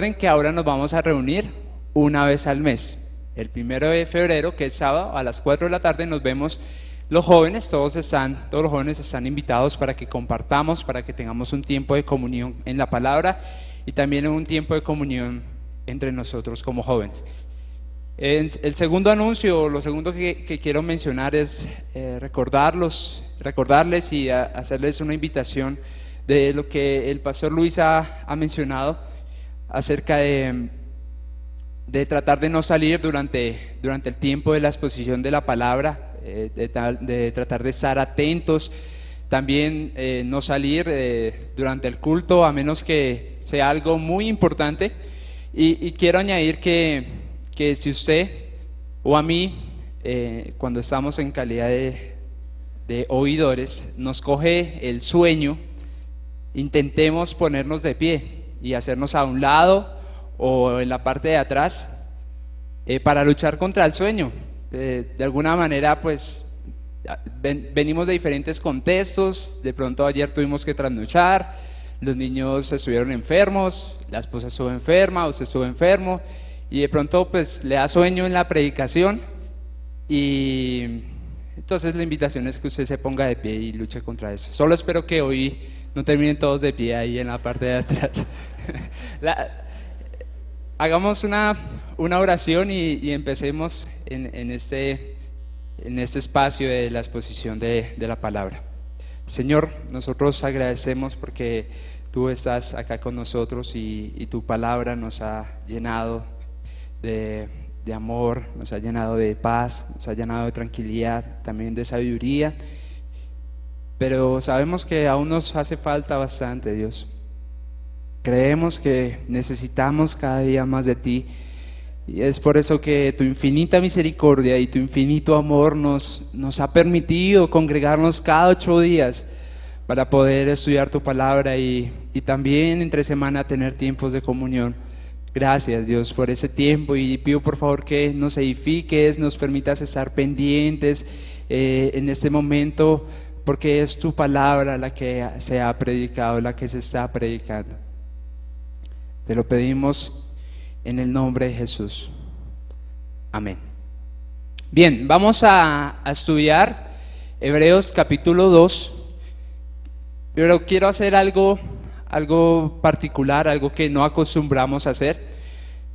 Recuerden que ahora nos vamos a reunir una vez al mes. El 1 de febrero, que es sábado, a las 4 de la tarde nos vemos los jóvenes, todos los jóvenes están invitados para que compartamos, para que tengamos un tiempo de comunión en la palabra y también un tiempo de comunión entre nosotros como jóvenes. El segundo anuncio, lo segundo que quiero mencionar es recordarles y hacerles una invitación de lo que el pastor Luis ha mencionado acerca de tratar de no salir durante el tiempo de la exposición de la palabra, de tratar de estar atentos, también no salir durante el culto a menos que sea algo muy importante. Y quiero añadir que si usted o a mí, cuando estamos en calidad de oidores, nos coge el sueño, intentemos ponernos de pie y hacernos a un lado o en la parte de atrás para luchar contra el sueño. De alguna manera, pues venimos de diferentes contextos. De pronto ayer tuvimos que trasnochar, los niños estuvieron enfermos, la esposa estuvo enferma, usted estuvo enfermo, y de pronto pues le da sueño en la predicación, y entonces la invitación es que usted se ponga de pie y luche contra eso. Solo espero que hoy no terminen todos de pie ahí en la parte de atrás. Hagamos una oración y empecemos en este espacio de la exposición de la palabra. Señor, nosotros agradecemos porque tú estás acá con nosotros y tu palabra nos ha llenado de amor, nos ha llenado de paz, nos ha llenado de tranquilidad, también de sabiduría. Pero sabemos que aún nos hace falta bastante, Dios. Creemos que necesitamos cada día más de ti, y es por eso que tu infinita misericordia y tu infinito amor nos ha permitido congregarnos cada 8 días para poder estudiar tu palabra y también entre semana tener tiempos de comunión. Gracias, Dios, por ese tiempo, y pido por favor que nos edifiques, nos permitas estar pendientes en este momento, porque es tu palabra la que se ha predicado, la que se está predicando. Te lo pedimos en el nombre de Jesús. Amén. Bien, vamos a estudiar Hebreos capítulo 2, pero quiero hacer algo particular, algo que no acostumbramos a hacer,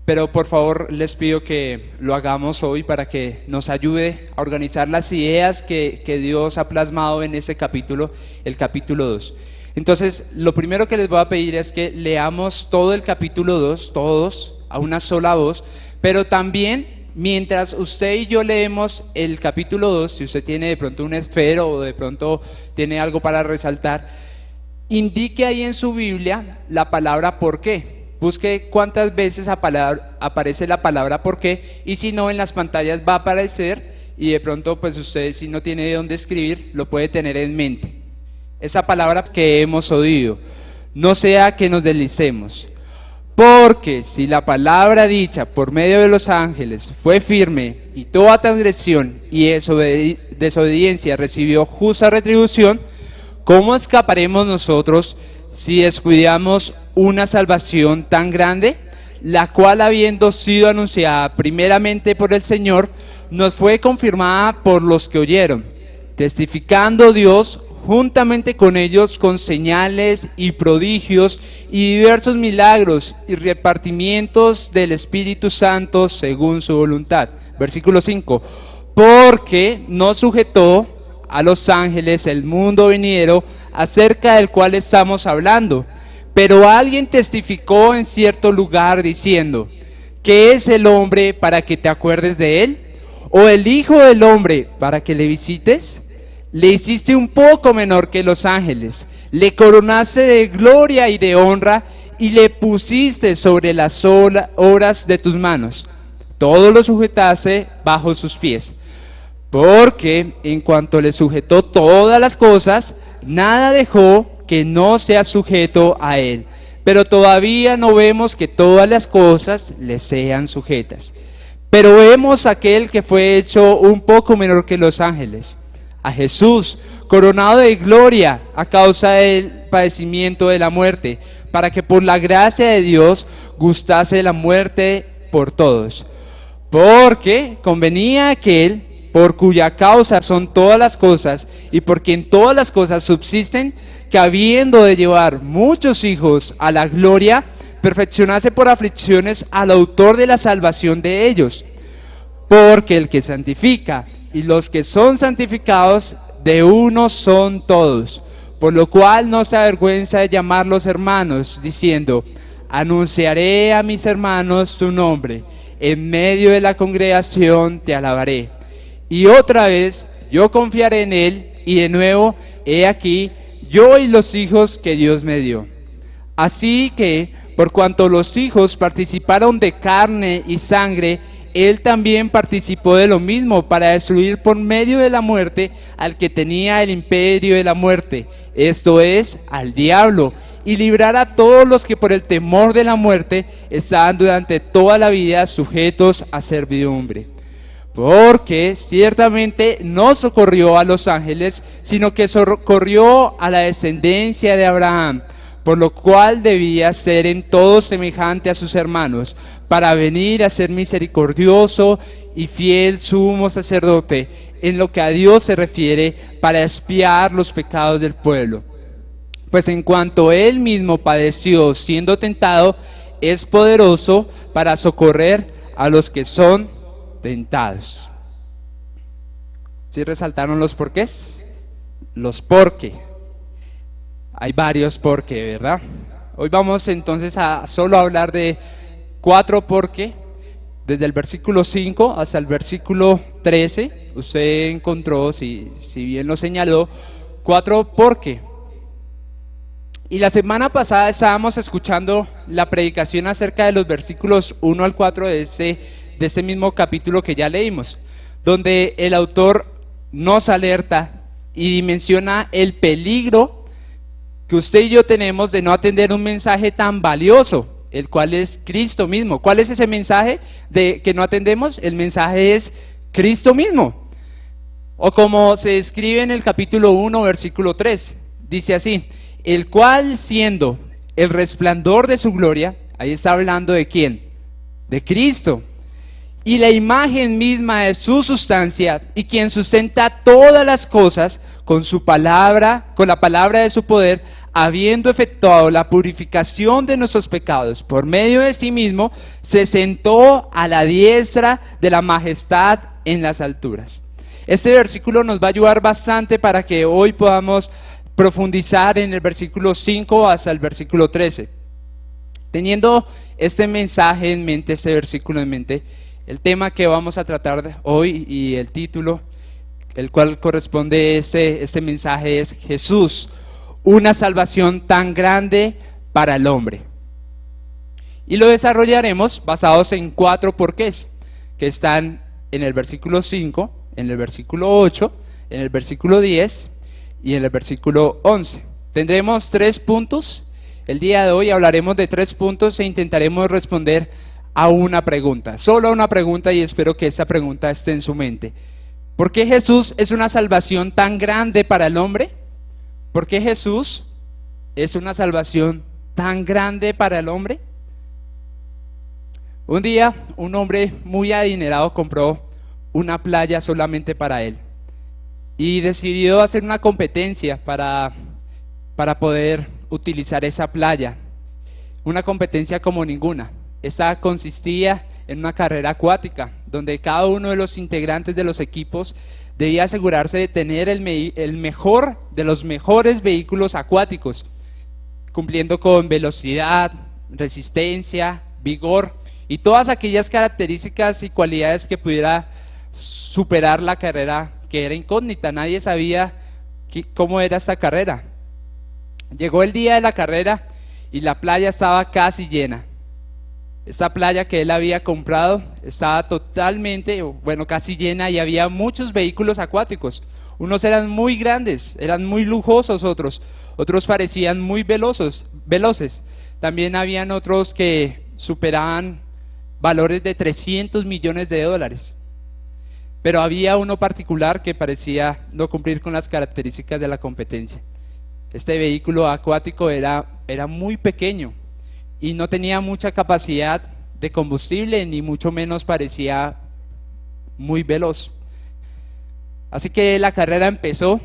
pero por favor les pido que lo hagamos hoy para que nos ayude a organizar las ideas que Dios ha plasmado en ese capítulo, el capítulo 2. Entonces, lo primero que les voy a pedir es que leamos todo el capítulo 2, todos, a una sola voz, pero también mientras usted y yo leemos el capítulo 2, si usted tiene de pronto un esfero o de pronto tiene algo para resaltar, indique ahí en su Biblia la palabra ¿por qué? Busque cuántas veces aparece la palabra ¿por qué? Y si no, en las pantallas va a aparecer, y de pronto pues usted, si no tiene de dónde escribir, lo puede tener en mente. Esa palabra que hemos oído, no sea que nos deslicemos, porque si la palabra dicha por medio de los ángeles fue firme, y toda transgresión y desobediencia recibió justa retribución, ¿cómo escaparemos nosotros si descuidamos una salvación tan grande, la cual, habiendo sido anunciada primeramente por el Señor, nos fue confirmada por los que oyeron, testificando Dios juntamente con ellos con señales y prodigios y diversos milagros y repartimientos del Espíritu Santo según su voluntad? Versículo 5. Porque no sujetó a los ángeles el mundo venidero, acerca del cual estamos hablando, pero alguien testificó en cierto lugar diciendo: ¿qué es el hombre para que te acuerdes de él? ¿O el hijo del hombre para que le visites? Le hiciste un poco menor que los ángeles, le coronaste de gloria y de honra, y le pusiste sobre las obras de tus manos. Todo lo sujetaste bajo sus pies. Porque en cuanto le sujetó todas las cosas, nada dejó que no sea sujeto a él. Pero todavía no vemos que todas las cosas le sean sujetas. Pero vemos a aquel que fue hecho un poco menor que los ángeles, a Jesús, coronado de gloria a causa del padecimiento de la muerte, para que por la gracia de Dios gustase de la muerte por todos. Porque convenía aquel por cuya causa son todas las cosas y por quien todas las cosas subsisten, que habiendo de llevar muchos hijos a la gloria, perfeccionase por aflicciones al autor de la salvación de ellos. Porque el que santifica y los que son santificados de uno son todos, por lo cual no se avergüenza de llamarlos hermanos, diciendo: anunciaré a mis hermanos tu nombre, en medio de la congregación te alabaré. Y otra vez yo confiaré en él, y de nuevo, he aquí, yo y los hijos que Dios me dio. Así que, por cuanto los hijos participaron de carne y sangre, él también participó de lo mismo, para destruir por medio de la muerte al que tenía el imperio de la muerte, esto es, al diablo, y librar a todos los que por el temor de la muerte estaban durante toda la vida sujetos a servidumbre. Porque ciertamente no socorrió a los ángeles, sino que socorrió a la descendencia de Abraham, por lo cual debía ser en todo semejante a sus hermanos, para venir a ser misericordioso y fiel sumo sacerdote, en lo que a Dios se refiere, para expiar los pecados del pueblo. Pues en cuanto él mismo padeció siendo tentado, es poderoso para socorrer a los que son tentados. ¿Sí resaltaron los porqués? Los porqué. Hay varios porqué, ¿verdad? Hoy vamos entonces a solo hablar de 4 porqué, desde el versículo 5 hasta el versículo 13. Usted encontró, si bien lo señaló, 4 porqué. Y la semana pasada estábamos escuchando la predicación acerca de los versículos 1 al 4 de este mismo capítulo que ya leímos, donde el autor nos alerta y menciona el peligro que usted y yo tenemos de no atender un mensaje tan valioso, el cual es Cristo mismo. ¿Cuál es ese mensaje de que no atendemos? El mensaje es Cristo mismo. O como se escribe en el capítulo 1, versículo 3, dice así: el cual, siendo el resplandor de su gloria, ahí está hablando de ¿quién? De Cristo, y la imagen misma de su sustancia, y quien sustenta todas las cosas con su palabra, con la palabra de su poder, habiendo efectuado la purificación de nuestros pecados por medio de sí mismo, se sentó a la diestra de la majestad en las alturas. Este versículo nos va a ayudar bastante para que hoy podamos profundizar en el versículo 5 hasta el versículo 13. Teniendo este mensaje en mente, este versículo en mente, el tema que vamos a tratar hoy y el título, el cual corresponde a este mensaje, es Jesús, una salvación tan grande para el hombre. Y lo desarrollaremos basados en 4 porqués, que están en el versículo 5, en el versículo 8, en el versículo 10 y en el versículo 11. Tendremos 3 puntos. El día de hoy hablaremos de 3 puntos e intentaremos responder a una pregunta, solo a una pregunta, y espero que esta pregunta esté en su mente. ¿Por qué Jesús es una salvación tan grande para el hombre? ¿Por qué Jesús es una salvación tan grande para el hombre? Un día, un hombre muy adinerado compró una playa solamente para él y decidió hacer una competencia para poder utilizar esa playa, una competencia como ninguna. Esta consistía en una carrera acuática, donde cada uno de los integrantes de los equipos debía asegurarse de tener el mejor de los mejores vehículos acuáticos, cumpliendo con velocidad, resistencia, vigor y todas aquellas características y cualidades que pudiera superar la carrera, que era incógnita. Nadie sabía cómo era esta carrera. Llegó el día de la carrera y la playa estaba casi llena. Esta playa que él había comprado estaba totalmente, casi llena, y había muchos vehículos acuáticos. Unos eran muy grandes, eran muy lujosos, otros parecían muy veloces. También habían otros que superaban valores de $300 millones. Pero había uno particular que parecía no cumplir con las características de la competencia. Este vehículo acuático era muy pequeño, y no tenía mucha capacidad de combustible, ni mucho menos parecía muy veloz. Así que la carrera empezó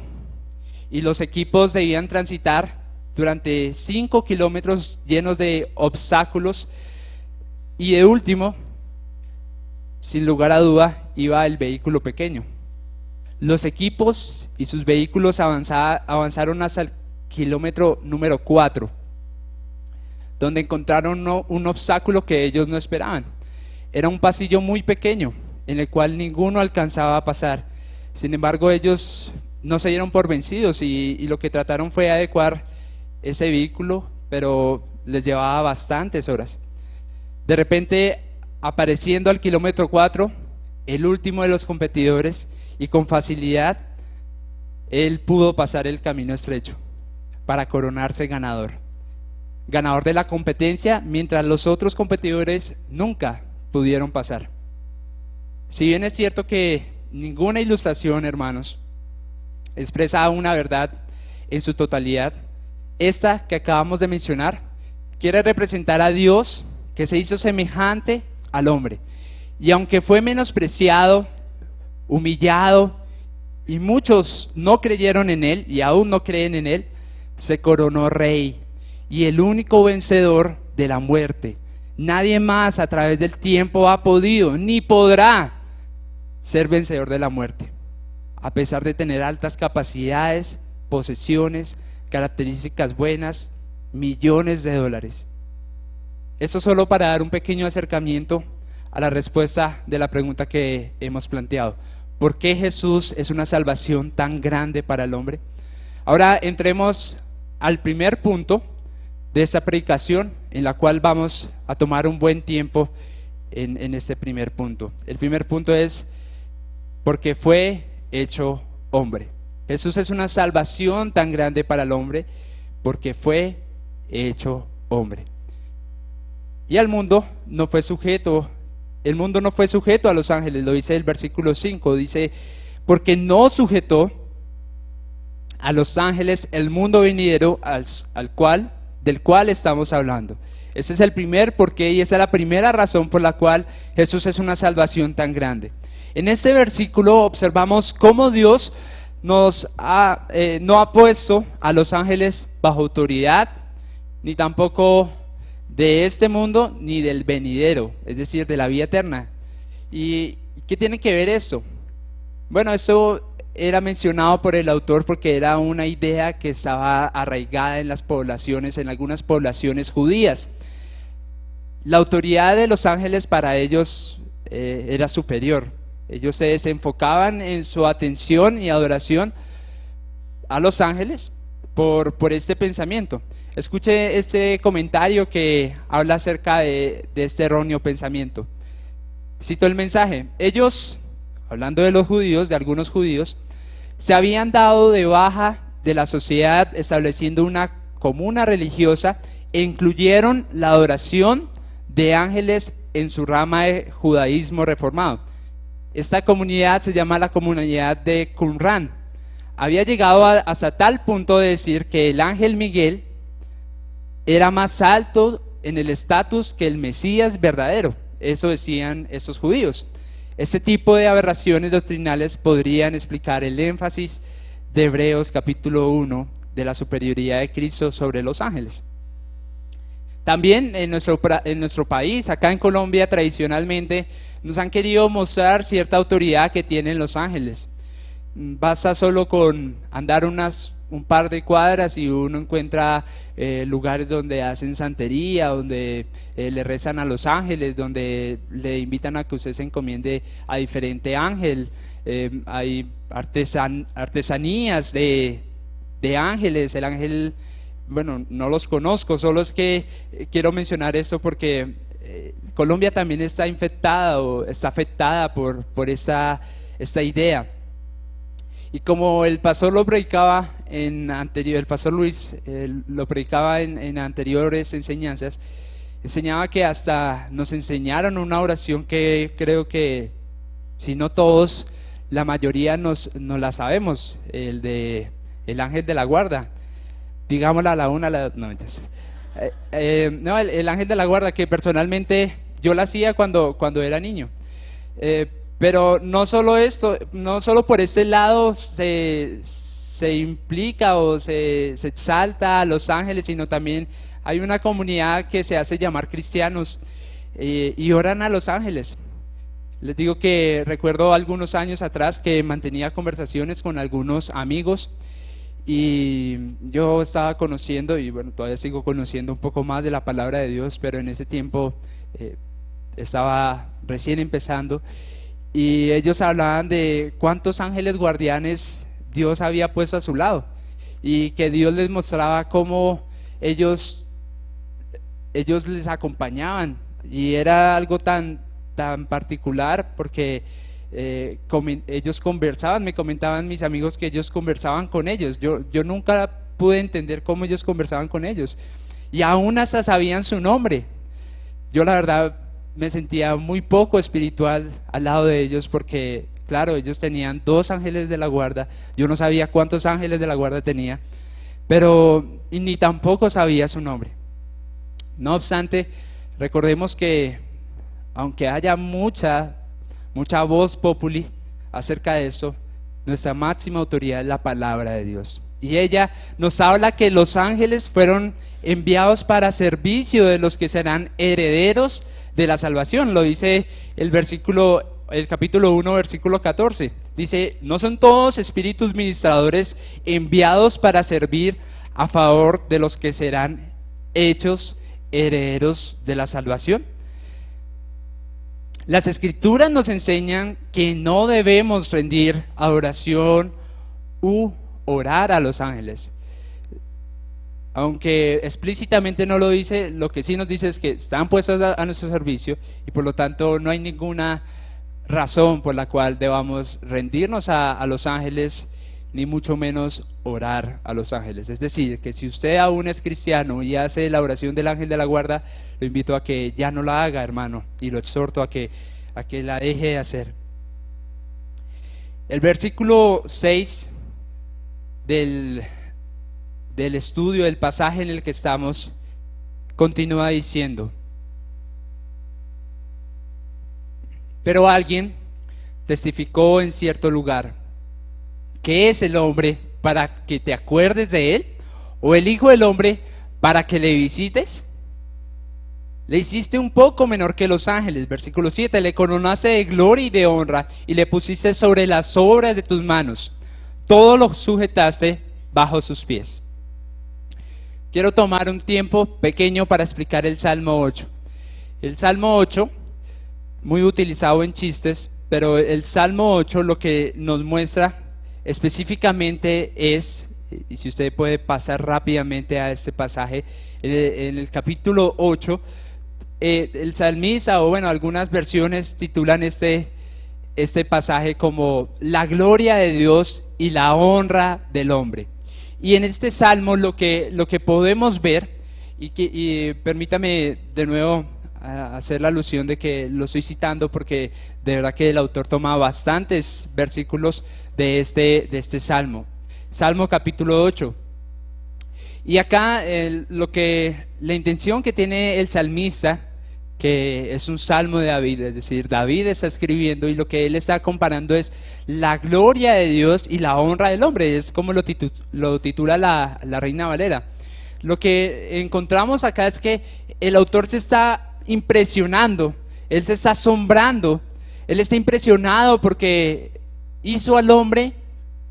y los equipos debían transitar durante 5 kilómetros llenos de obstáculos, y de último, sin lugar a duda, iba el vehículo pequeño. Los equipos y sus vehículos avanzaron hasta el kilómetro número 4, donde encontraron un obstáculo que ellos no esperaban. Era un pasillo muy pequeño en el cual ninguno alcanzaba a pasar. Sin embargo, ellos no se dieron por vencidos y lo que trataron fue adecuar ese vehículo, pero les llevaba bastantes horas. De repente, apareciendo al kilómetro 4, el último de los competidores, y con facilidad, él pudo pasar el camino estrecho para coronarse ganador de la competencia, mientras los otros competidores nunca pudieron pasar. Si bien es cierto que ninguna ilustración, hermanos, expresa una verdad en su totalidad, esta que acabamos de mencionar quiere representar a Dios, que se hizo semejante al hombre, y aunque fue menospreciado, humillado, y muchos no creyeron en él y aún no creen en él, se coronó rey y el único vencedor de la muerte. Nadie más a través del tiempo ha podido ni podrá ser vencedor de la muerte, a pesar de tener altas capacidades, posesiones, características buenas, millones de dólares. Esto solo para dar un pequeño acercamiento a la respuesta de la pregunta que hemos planteado. ¿Por qué Jesús es una salvación tan grande para el hombre? Ahora entremos al primer punto de esta predicación, en la cual vamos a tomar un buen tiempo en este primer punto. El primer punto es: porque fue hecho hombre. Jesús es una salvación tan grande para el hombre porque fue hecho hombre. Y el mundo no fue sujeto a los ángeles, lo dice el versículo 5, dice: porque no sujetó a los ángeles el mundo venidero del cual estamos hablando. Ese es el primer porqué y esa es la primera razón por la cual Jesús es una salvación tan grande. En este versículo observamos cómo Dios no ha puesto a los ángeles bajo autoridad, ni tampoco de este mundo, ni del venidero, es decir, de la vida eterna. ¿Y qué tiene que ver esto? Bueno, esto era mencionado por el autor porque era una idea que estaba arraigada en las poblaciones, en algunas poblaciones judías. La autoridad de los ángeles para ellos era superior. Ellos se desenfocaban en su atención y adoración a los ángeles por este pensamiento. Escuche este comentario que habla acerca de este erróneo pensamiento. Cito el mensaje: ellos, hablando de los judíos, de algunos judíos, se habían dado de baja de la sociedad estableciendo una comuna religiosa e incluyeron la adoración de ángeles en su rama de judaísmo reformado. Esta comunidad se llama la comunidad de Qumran. Había llegado hasta tal punto de decir que el ángel Miguel era más alto en el estatus que el Mesías verdadero. Eso decían estos judíos. Este tipo de aberraciones doctrinales podrían explicar el énfasis de Hebreos capítulo 1 de la superioridad de Cristo sobre los ángeles. También en nuestro país, acá en Colombia, tradicionalmente nos han querido mostrar cierta autoridad que tienen los ángeles. Basta solo con andar un par de cuadras y uno encuentra lugares donde hacen santería, donde le rezan a los ángeles, donde le invitan a que usted se encomiende a diferente ángel. Hay artesanías de ángeles. El ángel, bueno, no los conozco, solo es que quiero mencionar esto porque Colombia también está infectada o está afectada por esta idea. Y como el pastor lo predicaba el pastor Luis lo predicaba en anteriores enseñanzas, enseñaba que hasta nos enseñaron una oración que creo que, si no todos, la mayoría nos la sabemos, el ángel de la guarda. Digámosla a la una, no, No, el ángel de la guarda, que personalmente yo la hacía cuando era niño. Pero no solo esto, no solo por este lado se implica o se exalta a los ángeles, sino también hay una comunidad que se hace llamar cristianos y oran a los ángeles. Les digo que recuerdo algunos años atrás que mantenía conversaciones con algunos amigos y yo estaba conociendo, y bueno, todavía sigo conociendo un poco más de la palabra de Dios, pero en ese tiempo estaba recién empezando y ellos hablaban de cuántos ángeles guardianes Dios había puesto a su lado y que Dios les mostraba cómo ellos les acompañaban, y era algo tan particular porque ellos conversaban, me comentaban mis amigos que ellos conversaban con ellos. Yo nunca pude entender cómo ellos conversaban con ellos y aún hasta sabían su nombre. Yo la verdad me sentía muy poco espiritual al lado de ellos porque claro, ellos tenían 2 ángeles de la guarda, yo no sabía cuántos ángeles de la guarda tenía, pero y ni tampoco sabía su nombre. No obstante, recordemos que aunque haya mucha voz populi acerca de eso, nuestra máxima autoridad es la palabra de Dios. Y ella nos habla que los ángeles fueron enviados para servicio de los que serán herederos de la salvación. Lo dice el capítulo 1, versículo 14. Dice, ¿no son todos espíritus ministradores enviados para servir a favor de los que serán hechos herederos de la salvación? Las escrituras nos enseñan que no debemos rendir adoración u orar a los ángeles. Aunque explícitamente no lo dice, lo que sí nos dice es que están puestos a nuestro servicio y por lo tanto no hay ninguna razón por la cual debamos rendirnos a los ángeles, ni mucho menos orar a los ángeles. Es decir, que si usted aún es cristiano y hace la oración del ángel de la guarda, lo invito a que ya no la haga, hermano, y lo exhorto a que la deje de hacer. El versículo 6 del estudio del pasaje en el que estamos continúa diciendo: pero alguien testificó en cierto lugar, ¿qué es el hombre para que te acuerdes de él? ¿O el hijo del hombre para que le visites? Le hiciste un poco menor que los ángeles. Versículo 7, le coronaste de gloria y de honra y le pusiste sobre las obras de tus manos. Todo lo sujetaste bajo sus pies. Quiero tomar un tiempo pequeño para explicar el Salmo 8. El Salmo 8, muy utilizado en chistes, pero el Salmo 8 lo que nos muestra específicamente es, y si usted puede pasar rápidamente a este pasaje, en el capítulo 8, el salmista, o bueno, algunas versiones titulan este pasaje como la gloria de Dios y la honra del hombre. Y en este salmo lo que podemos ver, y permítame de nuevo hacer la alusión de que lo estoy citando porque de verdad que el autor toma bastantes versículos de este salmo. Salmo capítulo 8. Y acá la intención que tiene el salmista, que es un salmo de David, es decir, David está escribiendo y lo que él está comparando es la gloria de Dios y la honra del hombre, es como lo titula la Reina Valera. Lo que encontramos acá es que el autor se está impresionando, él se está asombrando, él está impresionado porque hizo al hombre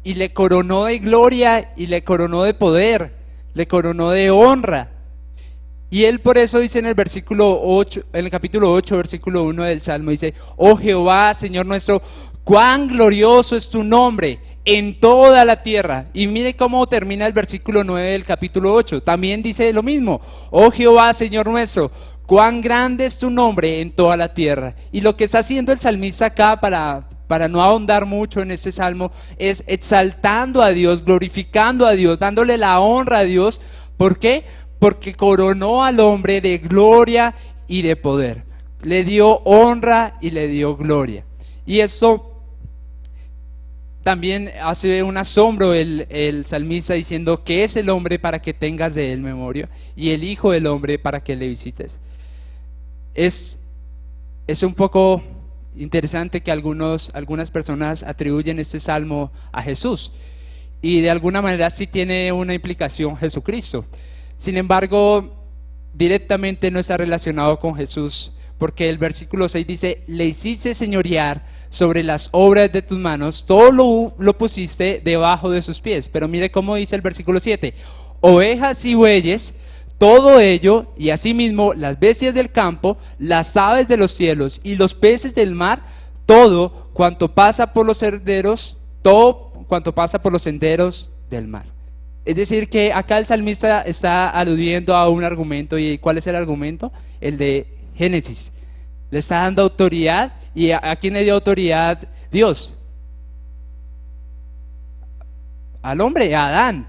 y le coronó de gloria y le coronó de poder, le coronó de honra. Y él por eso dice en el versículo 8, en el capítulo 8, versículo 1 del Salmo, dice: oh Jehová, Señor nuestro, cuán glorioso es tu nombre en toda la tierra. Y mire cómo termina el versículo 9 del capítulo 8, también dice lo mismo: oh Jehová, Señor nuestro, cuán grande es tu nombre en toda la tierra. Y lo que está haciendo el salmista acá, para no ahondar mucho en este salmo, es exaltando a Dios, glorificando a Dios, dándole la honra a Dios. ¿Por qué? Porque coronó al hombre de gloria y de poder, le dio honra y le dio gloria. Y eso también hace un asombro el salmista diciendo que es el hombre para que tengas de él memoria y el hijo del hombre para que le visites. Es un poco interesante que algunas personas atribuyen este salmo a Jesús y de alguna manera sí tiene una implicación Jesucristo. Sin embargo, directamente no está relacionado con Jesús, porque el versículo 6 dice: le hiciste señorear sobre las obras de tus manos, todo lo pusiste debajo de sus pies. Pero mire cómo dice el versículo 7: ovejas y bueyes, todo ello, y asimismo las bestias del campo, las aves de los cielos y los peces del mar, todo cuanto pasa por los senderos, todo cuanto pasa por los senderos del mar. Es decir, que acá el salmista está aludiendo a un argumento. ¿Y cuál es el argumento? El de Génesis. Le está dando autoridad. ¿Y a quién le dio autoridad Dios? Al hombre, a Adán,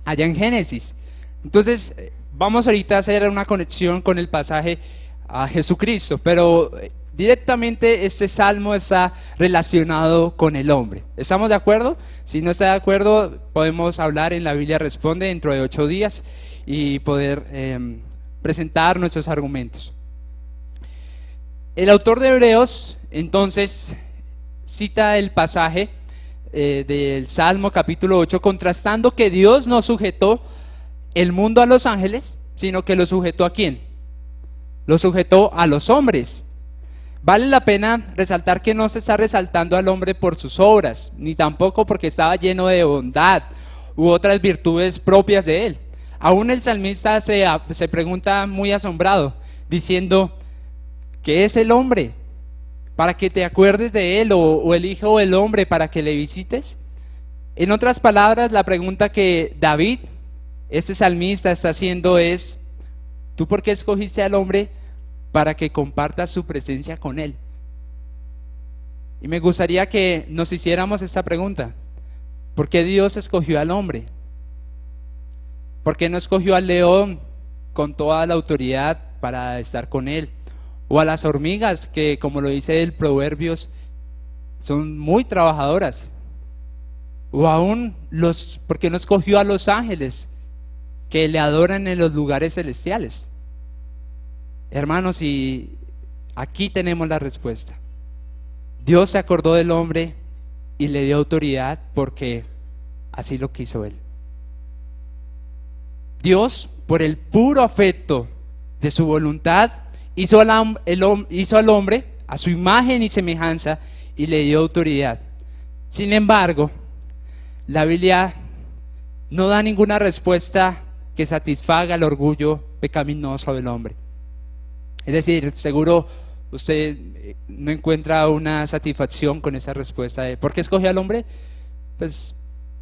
allá en Génesis. Entonces vamos ahorita a hacer una conexión con el pasaje a Jesucristo, pero directamente este salmo está relacionado con el hombre. ¿Estamos de acuerdo? Si no está de acuerdo, podemos hablar en La Biblia Responde dentro de 8 días y poder presentar nuestros argumentos. El autor de Hebreos entonces cita el pasaje del Salmo capítulo 8, contrastando que Dios no sujetó el mundo a los ángeles, sino que lo sujetó ¿a quién? Lo sujetó a los hombres. Vale la pena resaltar que no se está resaltando al hombre por sus obras, ni tampoco porque estaba lleno de bondad u otras virtudes propias de él. Aún el salmista se pregunta muy asombrado, diciendo: ¿qué es el hombre para que te acuerdes de él, o el hijo del hombre para que le visites? En otras palabras, la pregunta que David, este salmista, está haciendo es: ¿tú por qué escogiste al hombre para que compartas su presencia con él? Y me gustaría que nos hiciéramos esta pregunta: ¿por qué Dios escogió al hombre? ¿Por qué no escogió al león con toda la autoridad para estar con él? O a las hormigas, que como lo dice el Proverbios, son muy trabajadoras. O aún ¿por qué no escogió a los ángeles que le adoran en los lugares celestiales? Hermanos, y aquí tenemos la respuesta. Dios se acordó del hombre y le dio autoridad porque así lo quiso él. Dios, por el puro afecto de su voluntad, hizo al hombre a su imagen y semejanza y le dio autoridad. Sin embargo, la Biblia no da ninguna respuesta que satisfaga el orgullo pecaminoso del hombre. Es decir, seguro usted no encuentra una satisfacción con esa respuesta de ¿por qué escogió al hombre? Pues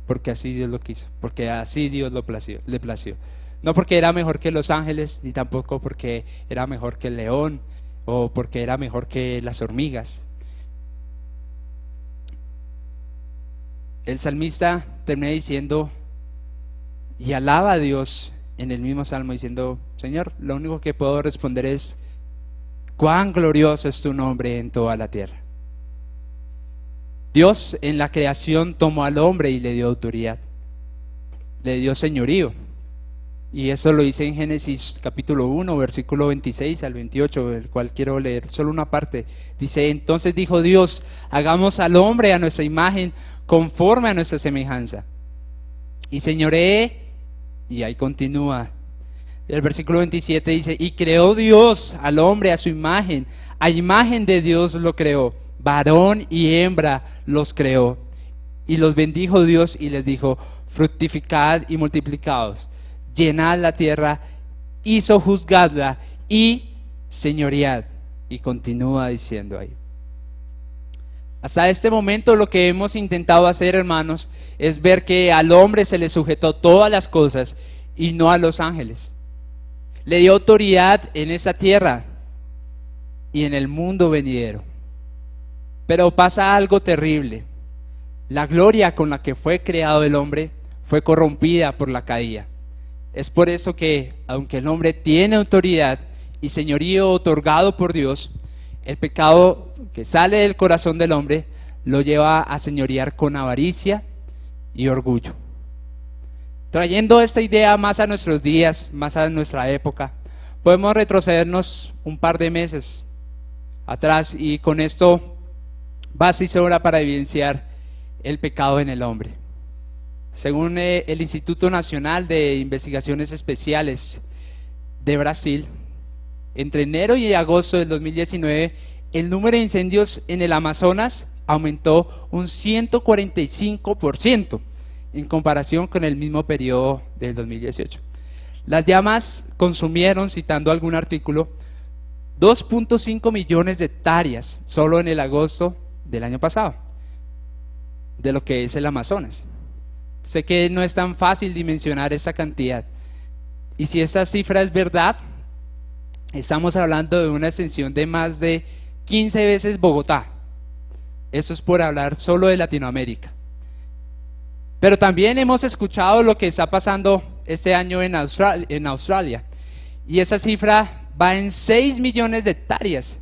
porque así Dios lo quiso, porque así Dios le plació. No porque era mejor que los ángeles, ni tampoco porque era mejor que el león o porque era mejor que las hormigas. El salmista termina diciendo y alaba a Dios en el mismo salmo diciendo: Señor, lo único que puedo responder es: cuán glorioso es tu nombre en toda la tierra. Dios en la creación tomó al hombre y le dio autoridad, le dio señorío. Y eso lo dice en Génesis capítulo 1, versículo 26 al 28, el cual quiero leer solo una parte. Dice: entonces dijo Dios: hagamos al hombre a nuestra imagen, conforme a nuestra semejanza. Y señoree, y ahí continúa. El versículo 27 dice: y creó Dios al hombre a su imagen, a imagen de Dios lo creó, varón y hembra los creó. Y los bendijo Dios y les dijo: fructificad y multiplicaos, llenad la tierra y sojuzgadla y señoread. Y continúa diciendo ahí. Hasta este momento lo que hemos intentado hacer, hermanos, es ver que al hombre se le sujetó todas las cosas y no a los ángeles. Le dio autoridad en esa tierra y en el mundo venidero. Pero pasa algo terrible. La gloria con la que fue creado el hombre fue corrompida por la caída. Es por eso que, aunque el hombre tiene autoridad y señorío otorgado por Dios, el pecado que sale del corazón del hombre lo lleva a señorear con avaricia y orgullo. Trayendo esta idea más a nuestros días, más a nuestra época, podemos retrocedernos un par de meses atrás y con esto basta y sobra para evidenciar el pecado en el hombre. Según el Instituto Nacional de Investigaciones Especiales de Brasil, entre enero y agosto del 2019, el número de incendios en el Amazonas aumentó un 145% en comparación con el mismo periodo del 2018. Las llamas consumieron, citando algún artículo, 2.5 millones de hectáreas solo en el agosto del año pasado, de lo que es el Amazonas. Sé que no es tan fácil dimensionar esa cantidad, y si esta cifra es verdad, estamos hablando de una extensión de más de 15 veces Bogotá. Eso es por hablar solo de Latinoamérica. Pero también hemos escuchado lo que está pasando este año en Australia, y esa cifra va en 6 millones de hectáreas,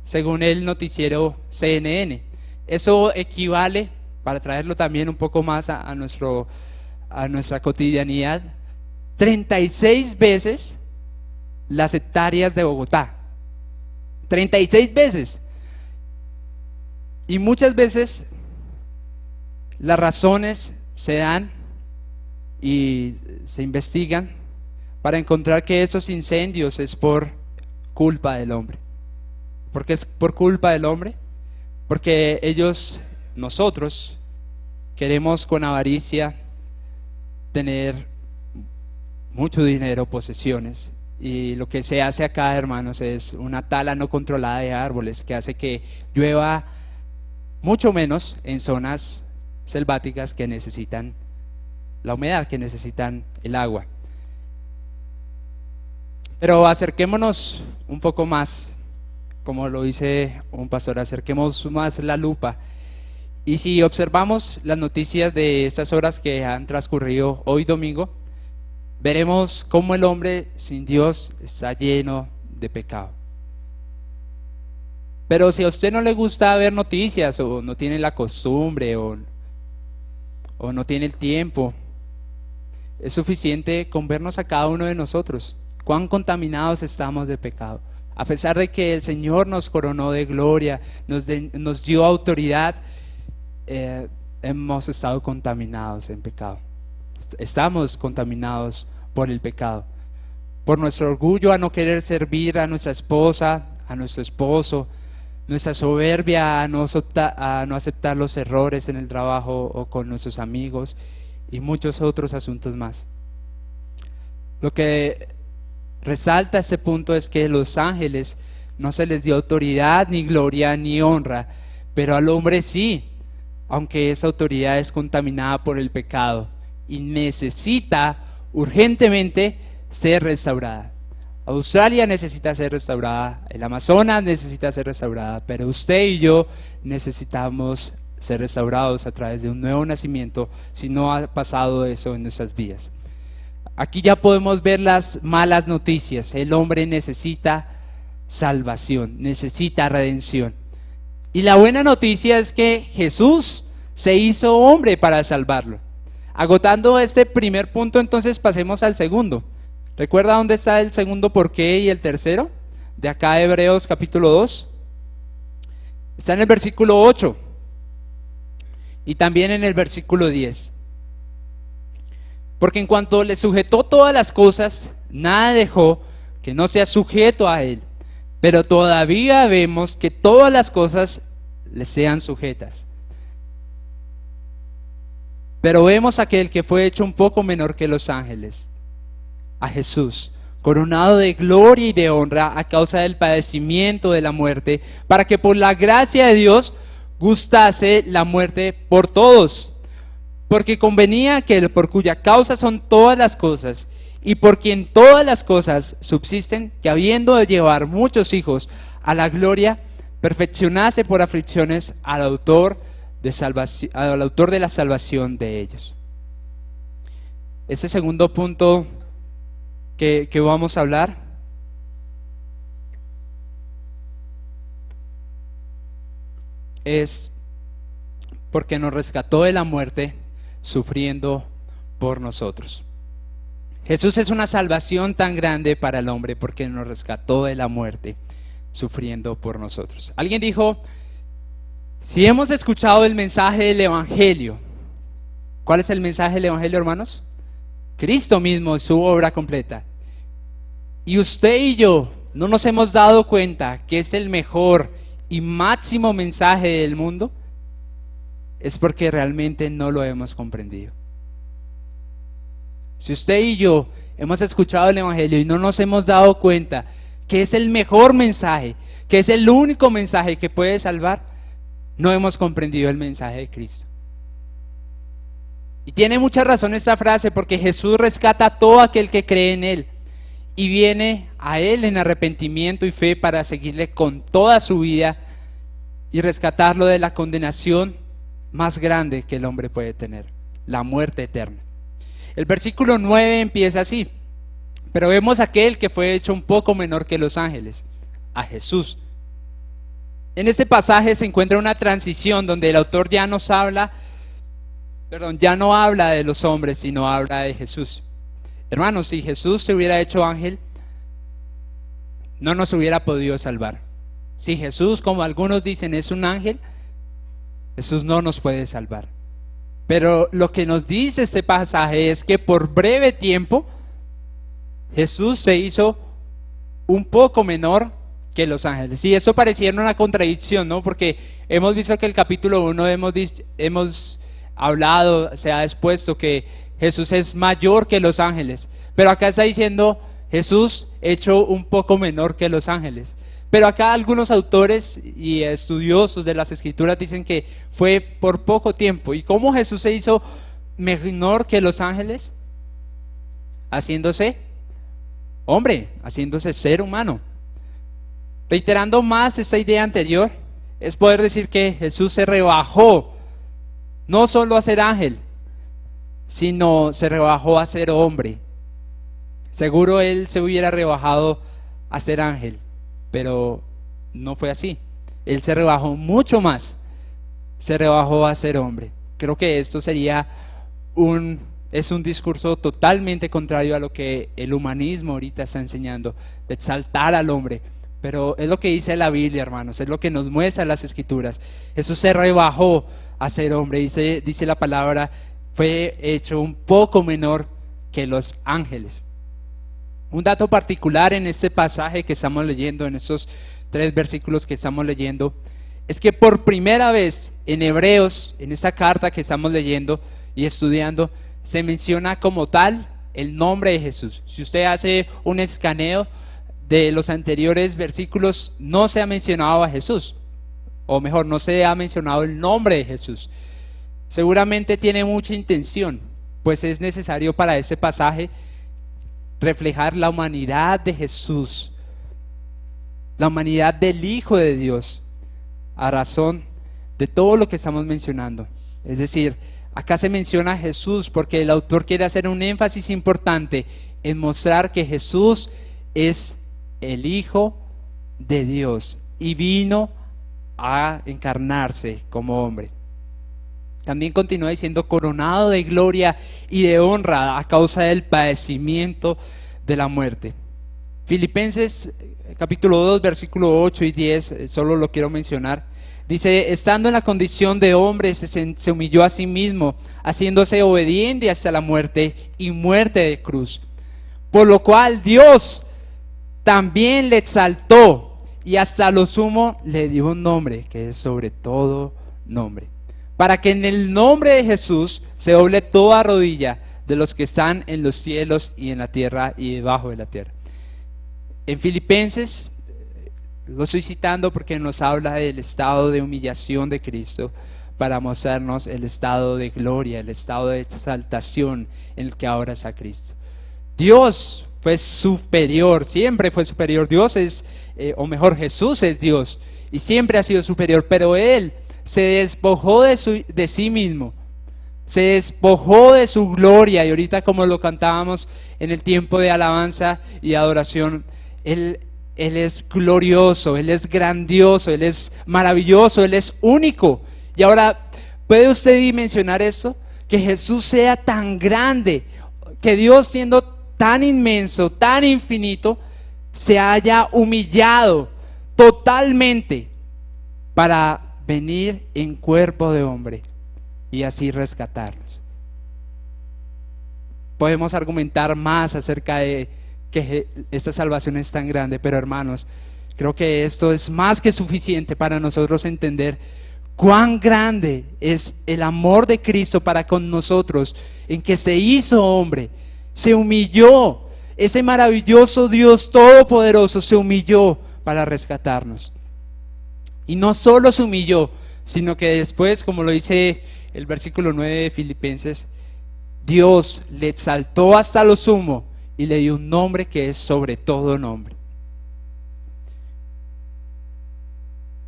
según el noticiero CNN. Eso equivale, para traerlo también un poco más a nuestra cotidianidad, 36 veces las hectáreas de Bogotá. 36 veces. Y muchas veces las razones se dan y se investigan para encontrar que esos incendios es por culpa del hombre. ¿Por qué es por culpa del hombre? Porque nosotros queremos con avaricia tener mucho dinero, posesiones, y lo que se hace acá, hermanos, es una tala no controlada de árboles que hace que llueva mucho menos en zonas selváticas que necesitan la humedad, que necesitan el agua. Pero acerquémonos un poco más, como lo dice un pastor, acerquemos más la lupa. Y si observamos las noticias de estas horas que han transcurrido hoy domingo, veremos cómo el hombre sin Dios está lleno de pecado. Pero si a usted no le gusta ver noticias, o no tiene la costumbre, o no tiene el tiempo, es suficiente con vernos a cada uno de nosotros, cuán contaminados estamos de pecado. A pesar de que el Señor nos coronó de gloria, nos dio autoridad, hemos estado contaminados en pecado. Estamos contaminados por el pecado, por nuestro orgullo a no querer servir a nuestra esposa, a nuestro esposo, nuestra soberbia a no aceptar los errores en el trabajo o con nuestros amigos, y muchos otros asuntos más. Lo que resalta este punto es que los ángeles no se les dio autoridad, ni gloria, ni honra, pero al hombre sí, aunque esa autoridad es contaminada por el pecado y necesita urgentemente ser restaurada. Australia necesita ser restaurada, el Amazonas necesita ser restaurada, pero usted y yo necesitamos ser restaurados a través de un nuevo nacimiento, si no ha pasado eso en nuestras vidas. Aquí ya podemos ver las malas noticias. El hombre necesita salvación, necesita redención. Y la buena noticia es que Jesús se hizo hombre para salvarlo. Agotando este primer punto, entonces pasemos al segundo. ¿Recuerda dónde está el segundo por qué y el tercero? De acá de Hebreos capítulo 2. Está en el versículo 8 y también en el versículo 10. Porque en cuanto le sujetó todas las cosas, nada dejó que no sea sujeto a él. Pero todavía vemos que todas las cosas le sean sujetas. Pero vemos a aquel que fue hecho un poco menor que los ángeles, a Jesús, coronado de gloria y de honra a causa del padecimiento de la muerte, para que por la gracia de Dios gustase la muerte por todos. Porque convenía que por cuya causa son todas las cosas, y por quien todas las cosas subsisten, que habiendo de llevar muchos hijos a la gloria, perfeccionase por aflicciones al autor de la salvación de ellos. Ese segundo punto que vamos a hablar es porque nos rescató de la muerte, sufriendo por nosotros. Jesús es una salvación tan grande para el hombre porque nos rescató de la muerte, sufriendo por nosotros. Alguien dijo, si hemos escuchado el mensaje del Evangelio, ¿cuál es el mensaje del Evangelio, hermanos? Cristo mismo, su obra completa. Y usted y yo no nos hemos dado cuenta que es el mejor y máximo mensaje del mundo, es porque realmente no lo hemos comprendido. Si usted y yo hemos escuchado el Evangelio y no nos hemos dado cuenta que es el mejor mensaje, que es el único mensaje que puede salvar, no hemos comprendido el mensaje de Cristo. Y tiene mucha razón esta frase, porque Jesús rescata a todo aquel que cree en Él y viene a Él en arrepentimiento y fe para seguirle con toda su vida y rescatarlo de la condenación más grande que el hombre puede tener, la muerte eterna. El versículo 9 empieza así: pero vemos a aquel que fue hecho un poco menor que los ángeles, a Jesús. En este pasaje se encuentra una transición donde el autor ya no habla de los hombres, sino habla de Jesús. Hermanos, si Jesús se hubiera hecho ángel, no nos hubiera podido salvar. Si Jesús, como algunos dicen, es un ángel, Jesús no nos puede salvar. Pero lo que nos dice este pasaje es que por breve tiempo Jesús se hizo un poco menor que los ángeles. Y eso pareciera una contradicción, ¿no? Porque hemos visto que el capítulo 1 hemos hablado, se ha expuesto que Jesús es mayor que los ángeles. Pero acá está diciendo Jesús hecho un poco menor que los ángeles. Pero acá algunos autores y estudiosos de las Escrituras dicen que fue por poco tiempo. ¿Y cómo Jesús se hizo menor que los ángeles? Haciéndose hombre, haciéndose ser humano. Reiterando más esta idea anterior, es poder decir que Jesús se rebajó no solo a ser ángel, sino se rebajó a ser hombre. Seguro Él se hubiera rebajado a ser ángel, pero no fue así. Él se rebajó mucho más, se rebajó a ser hombre. Creo que esto es un discurso totalmente contrario a lo que el humanismo ahorita está enseñando, de exaltar al hombre. Pero es lo que dice la Biblia, hermanos, es lo que nos muestra las Escrituras. Jesús se rebajó a ser hombre, dice la palabra, fue hecho un poco menor que los ángeles. Un dato particular en este pasaje que estamos leyendo, en estos 3 versículos que estamos leyendo, es que por primera vez en Hebreos, en esta carta que estamos leyendo y estudiando, se menciona como tal el nombre de Jesús. Si usted hace un escaneo de los anteriores versículos, no se ha mencionado a Jesús, o mejor, no se ha mencionado el nombre de Jesús. Seguramente tiene mucha intención, pues es necesario para este pasaje reflejar la humanidad de Jesús, la humanidad del Hijo de Dios, a razón de todo lo que estamos mencionando. Es decir, acá se menciona a Jesús porque el autor quiere hacer un énfasis importante en mostrar que Jesús es el Hijo de Dios y vino a encarnarse como hombre. También continúa diciendo coronado de gloria y de honra a causa del padecimiento de la muerte. Filipenses capítulo 2 versículo 8 y 10, solo lo quiero mencionar. Dice, estando en la condición de hombre se humilló a sí mismo, haciéndose obediente hasta la muerte y muerte de cruz. Por lo cual Dios también le exaltó y hasta lo sumo le dio un nombre que es sobre todo nombre, para que en el nombre de Jesús se doble toda rodilla de los que están en los cielos y en la tierra y debajo de la tierra. En Filipenses, lo estoy citando porque nos habla del estado de humillación de Cristo para mostrarnos el estado de gloria, el estado de exaltación en el que ahora está Cristo. Dios fue superior, siempre fue superior. Dios es, o mejor, Jesús es Dios y siempre ha sido superior, pero Él se despojó de sí mismo, se despojó de su gloria. Y ahorita, como lo cantábamos en el tiempo de alabanza y adoración, Él es glorioso, Él es grandioso, Él es maravilloso, Él es único. Y ahora, ¿Puede usted dimensionar esto? Que Jesús sea tan grande, que Dios siendo tan inmenso, tan infinito, se haya humillado totalmente para venir en cuerpo de hombre y así rescatarnos. Podemos argumentar más acerca de que esta salvación es tan grande, pero hermanos, creo que esto es más que suficiente para nosotros entender cuán grande es el amor de Cristo para con nosotros, en que se hizo hombre, se humilló. Ese maravilloso Dios todopoderoso se humilló para rescatarnos. Y no solo se humilló, sino que después, como lo dice el versículo 9 de Filipenses, Dios le exaltó hasta lo sumo y le dio un nombre que es sobre todo nombre.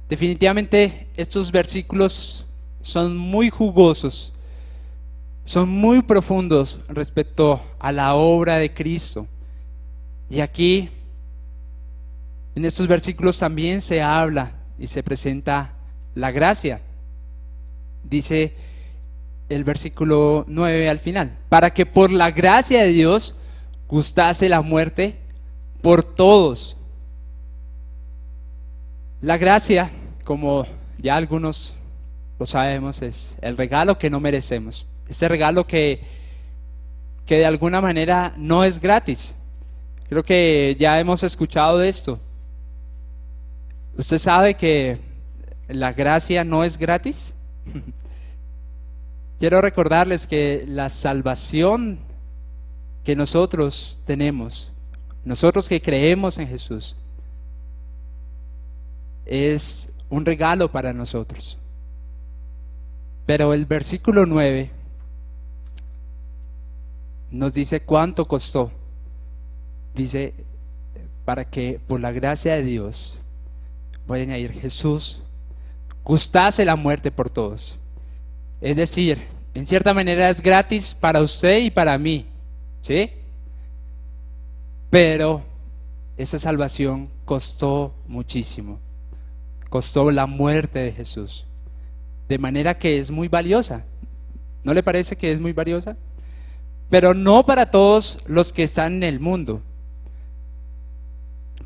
Definitivamente estos versículos son muy jugosos, son muy profundos respecto a la obra de Cristo. Y aquí, en estos versículos también se habla y se presenta la gracia. Dice el versículo 9 al final: para que por la gracia de Dios gustase la muerte por todos. La gracia, como ya algunos lo sabemos, es el regalo que no merecemos. Ese regalo que de alguna manera no es gratis. Creo que ya hemos escuchado de esto. ¿Usted sabe que la gracia no es gratis? Quiero recordarles que la salvación que nosotros tenemos, nosotros que creemos en Jesús, es un regalo para nosotros. Pero el versículo 9 nos dice cuánto costó. Dice, para que por la gracia de Dios, voy a añadir, Jesús gustase la muerte por todos. Es decir, en cierta manera es gratis para usted y para mí, ¿sí? Pero esa salvación costó muchísimo. Costó la muerte de Jesús. De manera que es muy valiosa. ¿No le parece que es muy valiosa? Pero no para todos los que están en el mundo.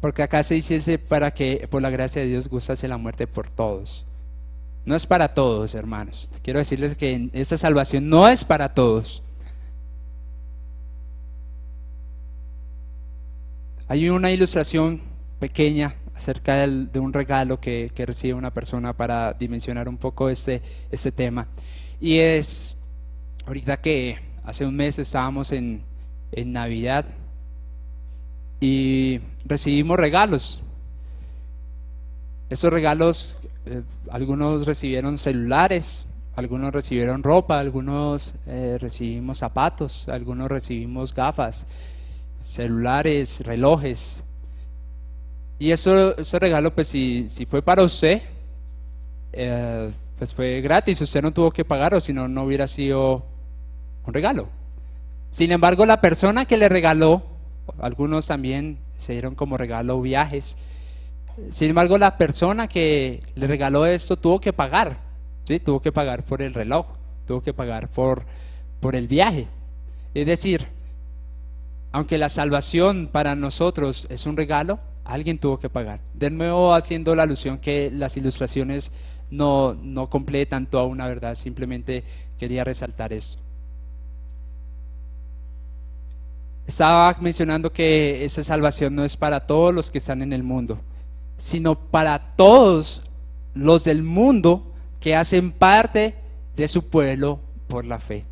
Porque acá se dice para que por la gracia de Dios gustase la muerte por todos. No es para todos, hermanos. Quiero decirles que esta salvación no es para todos. Hay una ilustración pequeña acerca de un regalo que recibe una persona para dimensionar un poco este tema. Y es, ahorita que hace un mes estábamos en Navidad y recibimos regalos. Esos regalos, algunos recibieron celulares, algunos recibieron ropa, algunos recibimos zapatos, algunos recibimos gafas, celulares, relojes. Y ese regalo, pues si fue para usted, pues fue gratis, usted no tuvo que pagar, o si no, no hubiera sido un regalo. Sin embargo, la persona que le regaló, algunos también se dieron como regalo viajes. Sin embargo, la persona que le regaló esto tuvo que pagar, ¿sí? Tuvo que pagar por el reloj, tuvo que pagar por el viaje. Es decir, aunque la salvación para nosotros es un regalo, alguien tuvo que pagar. De nuevo, haciendo la alusión que las ilustraciones no completan toda una verdad, simplemente quería resaltar esto. Estaba mencionando que esa salvación no es para todos los que están en el mundo, sino para todos los del mundo que hacen parte de su pueblo por la fe.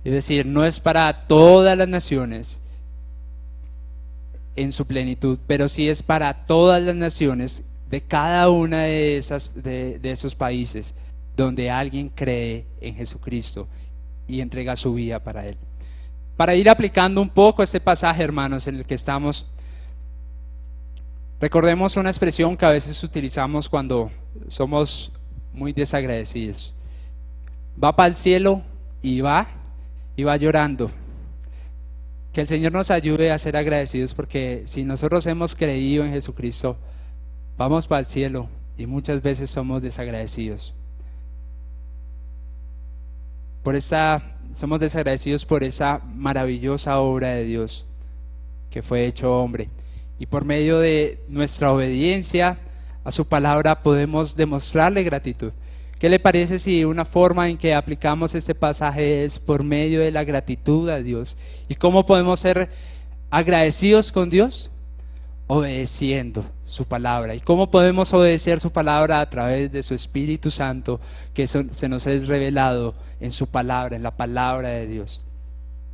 Es decir, no es para todas las naciones en su plenitud, pero sí es para todas las naciones de cada una de esos países donde alguien cree en Jesucristo y entrega su vida para Él. Para ir aplicando un poco este pasaje, hermanos, en el que estamos, recordemos una expresión que a veces utilizamos cuando somos muy desagradecidos. Va para el cielo y va llorando. Que el Señor nos ayude a ser agradecidos, porque si nosotros hemos creído en Jesucristo, vamos para el cielo y muchas veces somos desagradecidos. somos desagradecidos por esa maravillosa obra de Dios que fue hecho hombre. Y por medio de nuestra obediencia a su palabra podemos demostrarle gratitud. ¿Qué le parece si una forma en que aplicamos este pasaje es por medio de la gratitud a Dios? ¿Y cómo podemos ser agradecidos con Dios? Obedeciendo su palabra. ¿Y cómo podemos obedecer su palabra? A través de su Espíritu Santo que se nos es revelado en su palabra, en la palabra de Dios.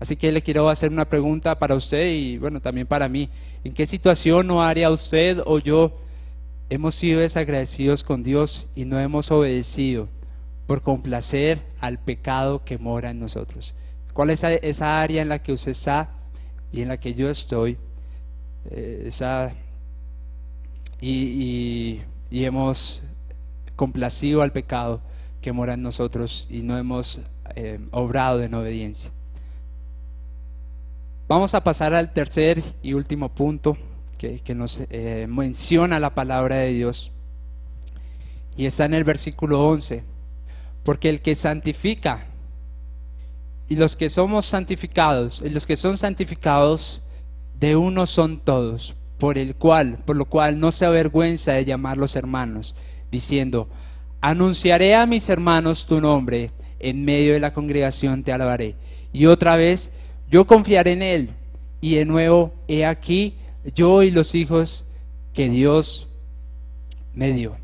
Así que le quiero hacer una pregunta para usted y bueno, también para mí. ¿En qué situación o área usted o yo hemos sido desagradecidos con Dios y no hemos obedecido por complacer al pecado que mora en nosotros? ¿Cuál es esa área en la que usted está y en la que yo estoy? Y hemos complacido al pecado que mora en nosotros y no hemos obrado en obediencia. Vamos a pasar al tercer y último punto que nos menciona la palabra de Dios, y está en el versículo 11. Porque el que santifica y los que somos santificados, y los que son santificados de uno son todos, por lo cual no se avergüenza de llamarlos hermanos, diciendo: anunciaré a mis hermanos tu nombre, en medio de la congregación te alabaré. Y otra vez, yo confiaré en él, y de nuevo, he aquí yo y los hijos que Dios me dio.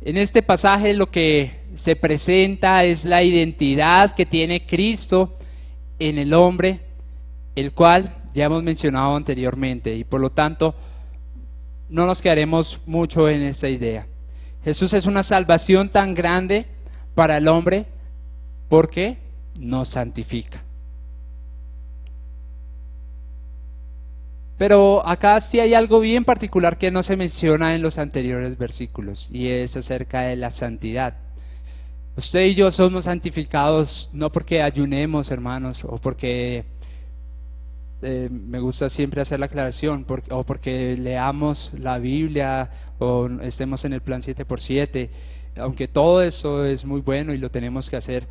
En este pasaje lo que se presenta es la identidad que tiene Cristo en el hombre, el cual ya hemos mencionado anteriormente, y por lo tanto no nos quedaremos mucho en esa idea. Jesús es una salvación tan grande para el hombre porque nos santifica. Pero acá sí hay algo bien particular que no se menciona en los anteriores versículos, y es acerca de la santidad. Usted y yo somos santificados no porque ayunemos, hermanos, o porque me gusta siempre hacer la aclaración, o porque leamos la Biblia o estemos en el plan 7x7, aunque todo eso es muy bueno y lo tenemos que hacer,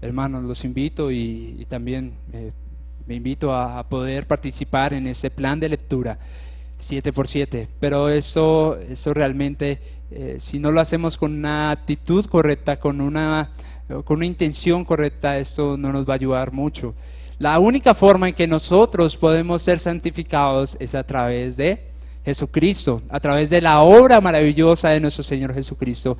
hermanos. Los invito y también me invito a poder participar en ese plan de lectura 7x7, pero eso realmente, si no lo hacemos con una actitud correcta, con una intención correcta, esto no nos va a ayudar mucho. La única forma en que nosotros podemos ser santificados es a través de Jesucristo, a través de la obra maravillosa de nuestro Señor Jesucristo,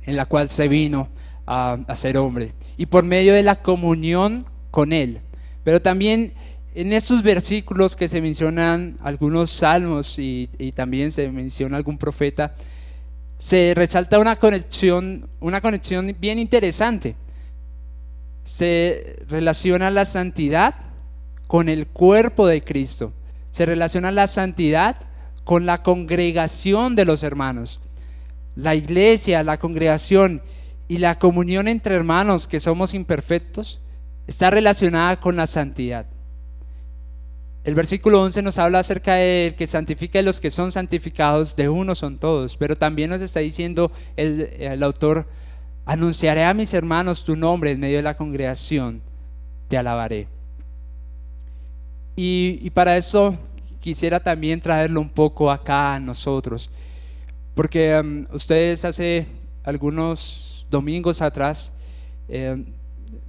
en la cual se vino a ser hombre, y por medio de la comunión con Él. Pero también en estos versículos que se mencionan algunos salmos y también se menciona algún profeta, se resalta una conexión bien interesante. Se relaciona la santidad con el cuerpo de Cristo, se relaciona la santidad con la congregación de los hermanos. La iglesia, la congregación y la comunión entre hermanos que somos imperfectos está relacionada con la santidad. El versículo 11 nos habla acerca de que santifica a los que son santificados, de uno son todos, pero también nos está diciendo el autor: anunciaré a mis hermanos tu nombre, en medio de la congregación te alabaré. Y para eso quisiera también traerlo un poco acá a nosotros, porque ustedes hace algunos domingos atrás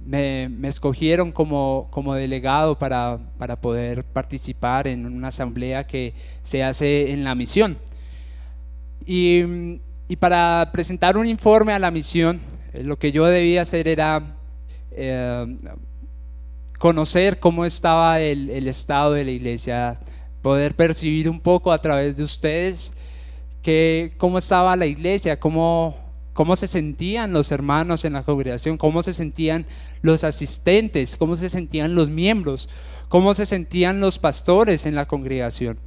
me escogieron como delegado para poder participar en una asamblea que se hace en la misión, y para presentar un informe a la misión, lo que yo debía hacer era conocer cómo estaba el estado de la iglesia, poder percibir un poco a través de ustedes cómo estaba la iglesia, cómo se sentían los hermanos en la congregación, cómo se sentían los asistentes, cómo se sentían los miembros, cómo se sentían los pastores en la congregación.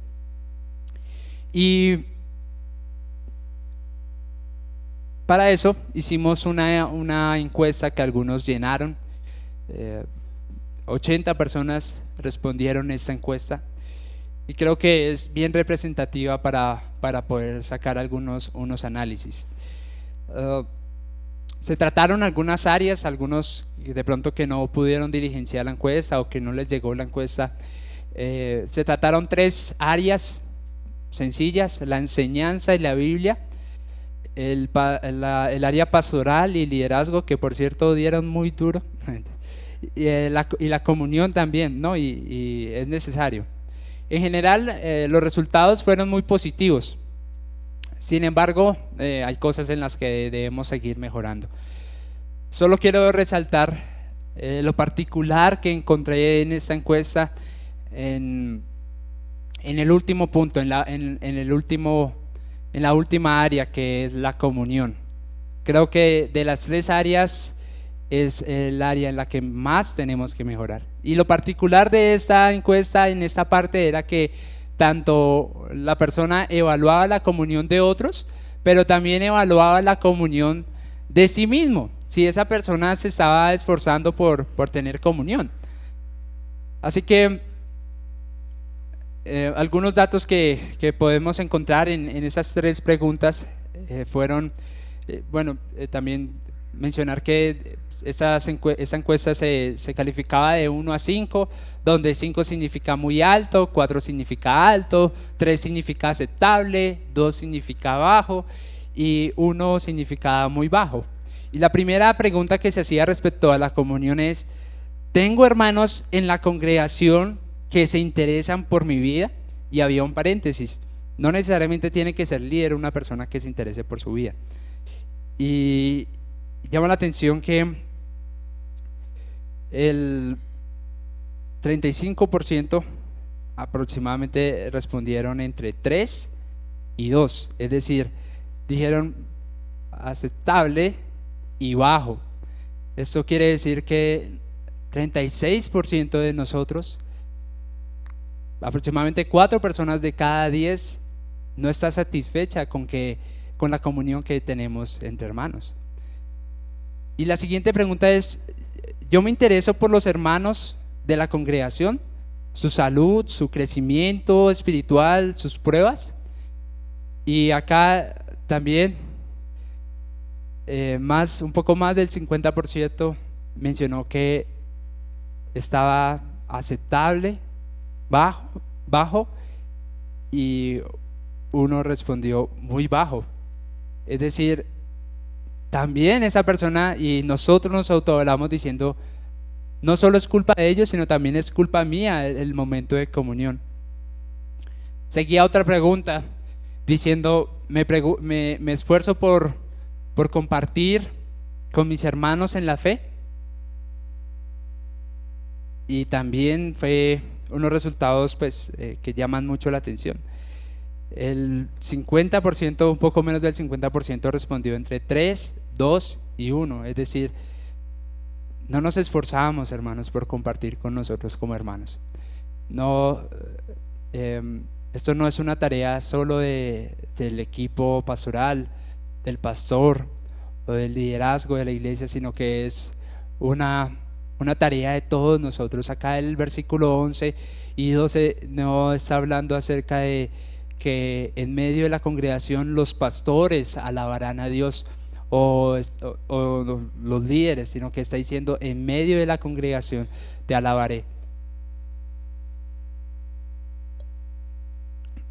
Y para eso hicimos una encuesta que algunos llenaron. 80 personas respondieron esta encuesta, y creo que es bien representativa para poder sacar unos análisis. Se trataron algunas áreas, algunos de pronto que no pudieron diligenciar la encuesta o que no les llegó la encuesta. Se trataron 3 áreas sencillas: la enseñanza y la Biblia, el área pastoral y liderazgo, que por cierto dieron muy duro, y la comunión también, ¿no? Y es necesario. En general, los resultados fueron muy positivos. Sin embargo, hay cosas en las que debemos seguir mejorando. Solo quiero resaltar lo particular que encontré en esta encuesta, en el último punto, en la última área, que es la comunión. Creo que de las 3 áreas es el área en la que más tenemos que mejorar. Y lo particular de esta encuesta en esta parte era que tanto la persona evaluaba la comunión de otros, pero también evaluaba la comunión de sí mismo, si esa persona se estaba esforzando por tener comunión. Así que algunos datos que podemos encontrar en esas 3 preguntas fueron, también mencionar que esa encuesta se calificaba de 1 a 5, donde 5 significa muy alto, 4 significa alto, 3 significa aceptable, 2 significa bajo y 1 significa muy bajo. Y la primera pregunta que se hacía respecto a la comunión es: ¿tengo hermanos en la congregación que se interesan por mi vida? Y había un paréntesis: no necesariamente tiene que ser líder una persona que se interese por su vida. Y llama la atención que el 35% aproximadamente respondieron entre 3 y 2, es decir, dijeron aceptable y bajo. Esto quiere decir que 36% de nosotros, aproximadamente 4 personas de cada 10, no está satisfecha con la comunión que tenemos entre hermanos. Y la siguiente pregunta es: ¿yo me intereso por los hermanos de la congregación, su salud, su crecimiento espiritual, sus pruebas? Y acá también un poco más del 50% mencionó que estaba aceptable, bajo, y 1 respondió muy bajo. Es decir, también esa persona y nosotros nos autoevaluamos diciendo: no solo es culpa de ellos, sino también es culpa mía el momento de comunión. Seguía otra pregunta diciendo: me esfuerzo por compartir con mis hermanos en la fe. Y también fue unos resultados que llaman mucho la atención. El 50%, un poco menos del 50%, respondió entre 3, 2 y 1. Es decir, no nos esforzamos, hermanos, por compartir con nosotros como hermanos. No, esto no es una tarea solo del equipo pastoral, del pastor o del liderazgo de la iglesia, sino que es una tarea de todos nosotros. Acá el versículo 11 y 12 no está hablando acerca de que en medio de la congregación los pastores alabarán a Dios o los líderes, sino que está diciendo: en medio de la congregación te alabaré.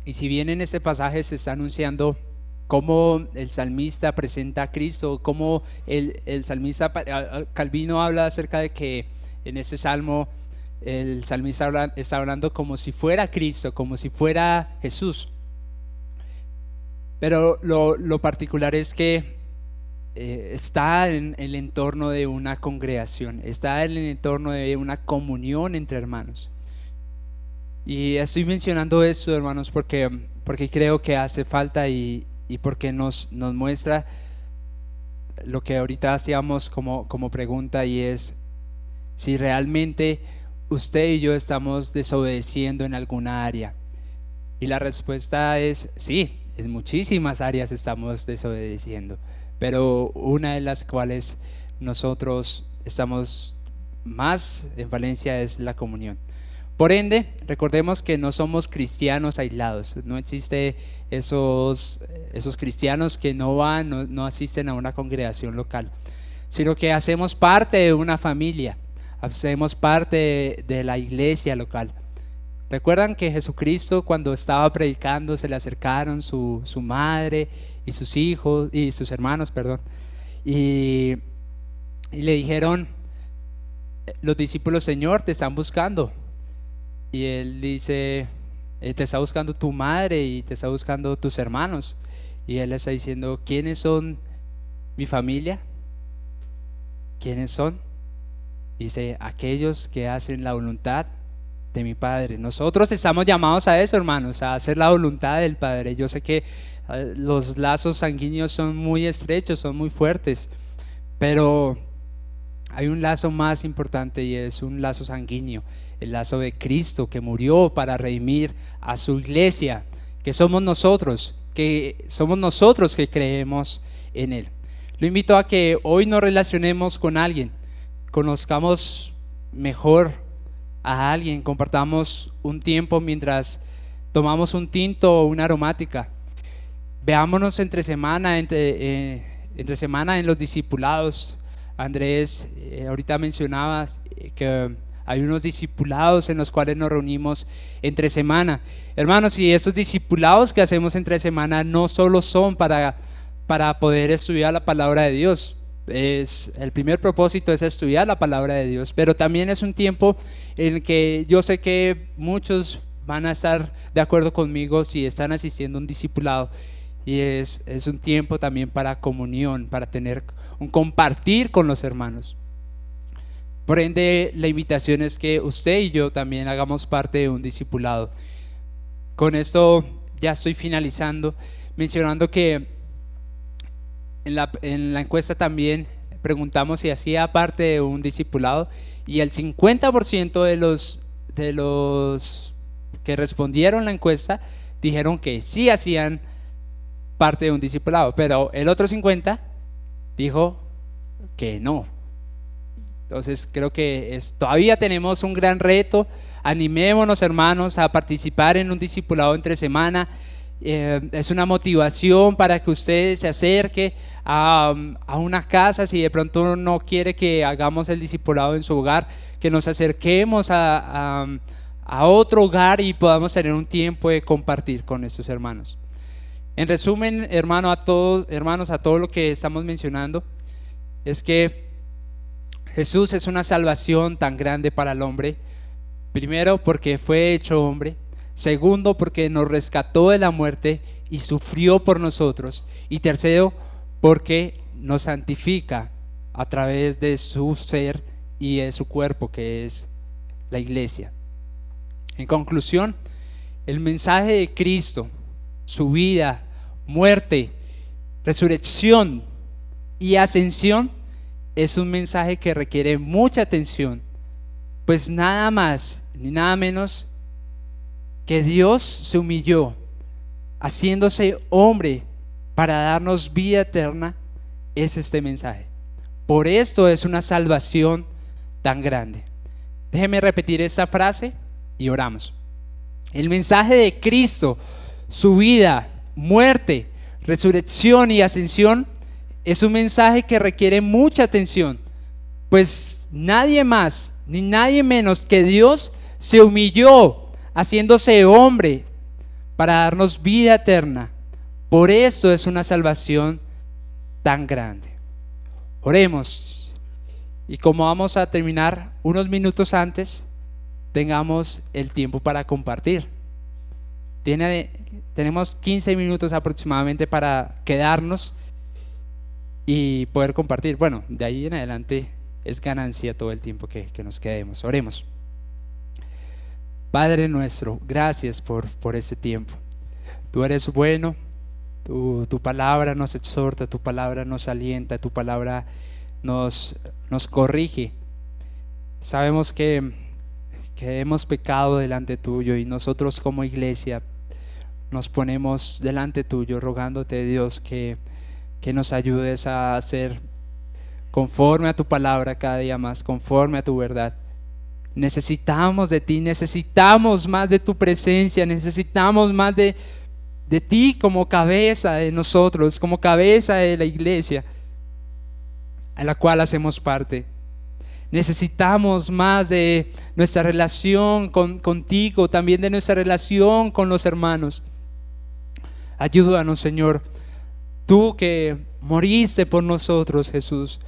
Y si bien en este pasaje se está anunciando cómo el salmista presenta a Cristo, cómo el salmista, Calvino habla acerca de que en este salmo el salmista está hablando como si fuera Cristo, como si fuera Jesús. Pero lo particular es que está en el entorno de una congregación, está en el entorno de una comunión entre hermanos. Y estoy mencionando esto, hermanos, porque creo que hace falta y porque nos muestra lo que ahorita hacíamos como pregunta, y es si realmente usted y yo estamos desobedeciendo en alguna área. Y la respuesta es sí, en muchísimas áreas estamos desobedeciendo, pero una de las cuales nosotros estamos más en falencia es la comunión. Por ende, recordemos que no somos cristianos aislados. No existe esos cristianos que no asisten a una congregación local. sino que hacemos parte de una familia, hacemos parte de la iglesia local. ¿Recuerdan que Jesucristo, cuando estaba predicando, se le acercaron su madre y sus hijos y sus hermanos, perdón, y le dijeron los discípulos: Señor, te están buscando? Y él dice: te está buscando tu madre y te está buscando tus hermanos. Y él está diciendo: ¿quiénes son mi familia? ¿Quiénes son? Dice: aquellos que hacen la voluntad de mi Padre. Nosotros estamos llamados a eso, hermanos, a hacer la voluntad del Padre. Yo sé que los lazos sanguíneos son muy estrechos, son muy fuertes, pero hay un lazo más importante, y es un lazo sanguíneo, el lazo de Cristo, que murió para redimir a su iglesia, que somos nosotros que creemos en Él. Lo invito a que hoy nos relacionemos con alguien, conozcamos mejor a alguien, compartamos un tiempo mientras tomamos un tinto o una aromática. Veámonos entre semana en los discipulados. Andrés, ahorita mencionabas que hay unos discipulados en los cuales nos reunimos entre semana. Hermanos, y estos discipulados que hacemos entre semana no solo son para poder estudiar la palabra de Dios. El primer propósito es estudiar la palabra de Dios, pero también es un tiempo en el que yo sé que muchos van a estar de acuerdo conmigo si están asistiendo a un discipulado, y es un tiempo también para comunión, para tener un compartir con los hermanos. Por ende, la invitación es que usted y yo también hagamos parte de un discipulado. Con esto ya estoy finalizando, mencionando que en la encuesta también preguntamos si hacía parte de un discipulado, y el 50% de los que respondieron la encuesta dijeron que sí hacían parte de un discipulado, pero el otro 50% dijo que no. Entonces creo que todavía tenemos un gran reto. Animémonos, hermanos, a participar en un discipulado entre semana. Es una motivación para que usted se acerque a una casa. Si de pronto no quiere que hagamos el discipulado en su hogar, que nos acerquemos a otro hogar y podamos tener un tiempo de compartir con estos hermanos. En resumen, hermanos, a todo lo que estamos mencionando, es que Jesús es una salvación tan grande para el hombre. Primero, porque fue hecho hombre. Segundo, porque nos rescató de la muerte y sufrió por nosotros. Y tercero, porque nos santifica a través de su ser y de su cuerpo, que es la iglesia. En conclusión, el mensaje de Cristo, su vida, muerte, resurrección y ascensión, es un mensaje que requiere mucha atención, pues nada más ni nada menos que Dios se humilló haciéndose hombre para darnos vida eterna. Es este mensaje. Por esto es una salvación tan grande. Déjeme repetir esta frase y oramos. El mensaje de Cristo, su vida, muerte, resurrección y ascensión, es un mensaje que requiere mucha atención, pues nadie más ni nadie menos que Dios se humilló haciéndose hombre para darnos vida eterna. Por eso es una salvación tan grande. Oremos, y como vamos a terminar unos minutos antes, tengamos el tiempo para compartir. Tenemos 15 minutos aproximadamente para quedarnos y poder compartir. Bueno, de ahí en adelante es ganancia todo el tiempo que nos quedemos. Oremos. Padre nuestro, gracias por este tiempo. Tú eres bueno, tu palabra nos exhorta, tu palabra nos alienta, tu palabra nos corrige. Sabemos que hemos pecado delante tuyo, y nosotros como iglesia nos ponemos delante tuyo rogándote, Dios, que nos ayudes a hacer conforme a tu palabra cada día más, conforme a tu verdad. Necesitamos de ti, necesitamos más de tu presencia, necesitamos más de ti como cabeza de nosotros, como cabeza de la iglesia. a la cual hacemos parte. Necesitamos más de nuestra relación contigo, también de nuestra relación con los hermanos. Ayúdanos, Señor, tú que moriste por nosotros, Jesús.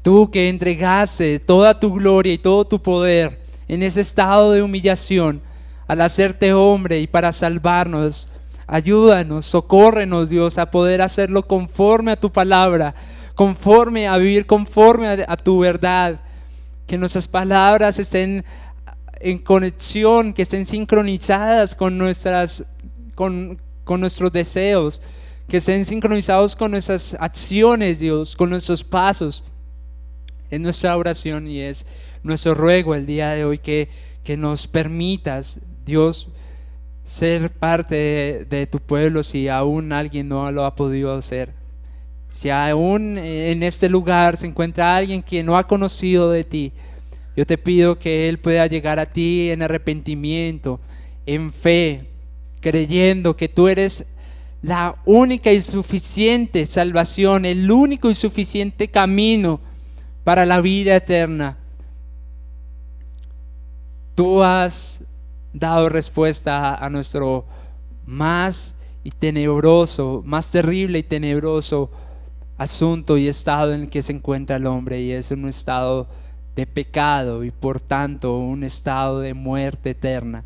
Tú que entregaste toda tu gloria y todo tu poder en ese estado de humillación al hacerte hombre y para salvarnos. Ayúdanos, socórrenos, Dios, a poder hacerlo conforme a tu palabra, conforme a vivir conforme a tu verdad. Que nuestras palabras estén en conexión, que estén sincronizadas con nuestros deseos, que estén sincronizados con nuestras acciones, Dios, con nuestros pasos. Es nuestra oración y es nuestro ruego el día de hoy que nos permitas, Dios, ser parte de tu pueblo si aún alguien no lo ha podido hacer. Si aún en este lugar se encuentra alguien que no ha conocido de ti, yo te pido que él pueda llegar a ti en arrepentimiento, en fe, creyendo que tú eres la única y suficiente salvación, el único y suficiente camino para la vida eterna. Tú has dado respuesta a nuestro más terrible y tenebroso asunto y estado en el que se encuentra el hombre, y es un estado de pecado y por tanto un estado de muerte eterna.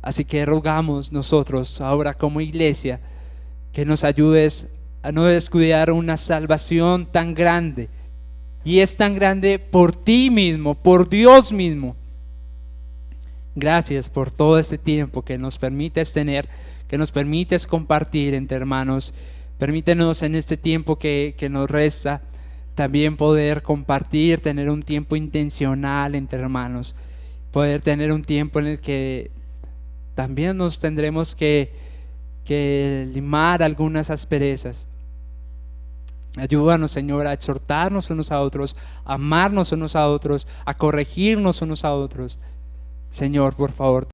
Así que rogamos nosotros ahora como iglesia que nos ayudes a no descuidar una salvación tan grande, y es tan grande por ti mismo, por Dios mismo. Gracias por todo este tiempo que nos permites tener, que nos permites compartir entre hermanos. Permítenos en este tiempo que nos resta también poder compartir, tener un tiempo intencional entre hermanos, poder tener un tiempo en el que también nos tendremos que limar algunas asperezas. Ayúdanos, Señor, a exhortarnos unos a otros, a amarnos unos a otros, a corregirnos unos a otros. Señor, por favor.